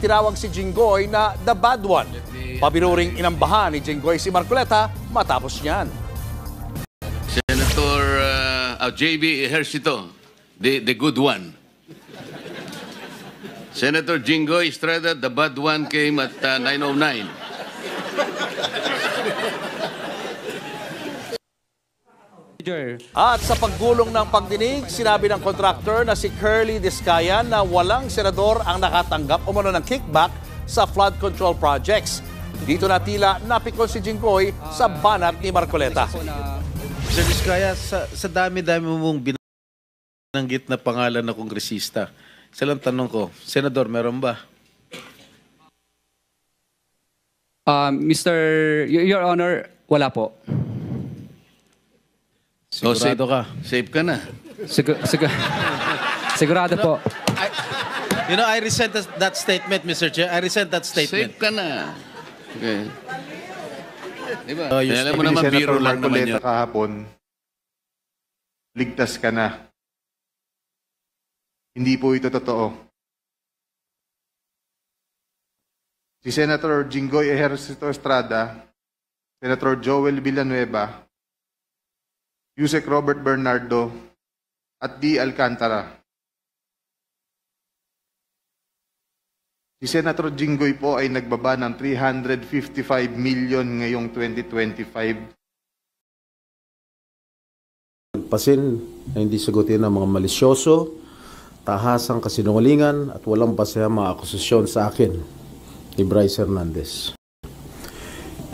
tinawag si Jinggoy na the bad one. Pabiruring inambahan ni Jinggoy si Marcoleta matapos niyan. Senator J.B. Ejercito, the good one. Senator Jinggoy Estrada, the bad one, came at 9:09. At sa paggulong ng pagdinig, sinabi ng contractor na si Curly Discayan na walang senador ang nakatanggap umano ng kickback sa flood control projects. Dito na tila napikon si Jinggoy sa banat ni Marcoleta. Sir Discaya, sa dami-dami mong binanggit na pangalan na kongresista, isa lang tanong ko, Senador, meron ba? Your Honor, wala po. Sigurado ka? Safe ka na. Sigurado po. I resent that statement, Mr. Chair. I resent that statement. Safe ka na. Okay. Diba? Alam mo naman, biro lang naman yun. Kahapon, ligtas ka na. Hindi po ito totoo. Si Senator Jinggoy Ejercito Estrada, Senator Joel Villanueva, Yusek Robert Bernardo, at D. Alcantara. Si Senator Jinggoy po ay nagbaba ng 355 million ngayong 2025. Pasin na hindi sagutin ng mga malisyoso, tahasang kasinungalingan at walang basehang mga akusasyon sa akin ni Bryce Hernandez.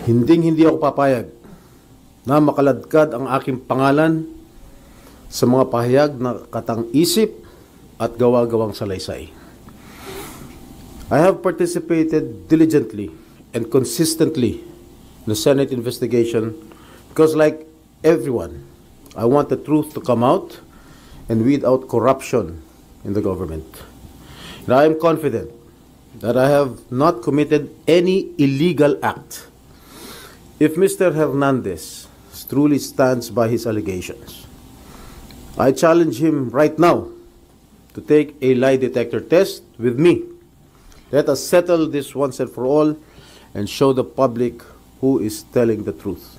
Hindi ako papayag na makaladkad ang aking pangalan sa mga pahayag na katang-isip at gawa-gawang salaysay. I have participated diligently and consistently in the Senate investigation because, like everyone, I want the truth to come out and weed out corruption in the government. And I am confident that I have not committed any illegal act. If Mr. Hernandez truly stands by his allegations, I challenge him right now to take a lie detector test with me. Let us settle this once and for all and show the public who is telling the truth.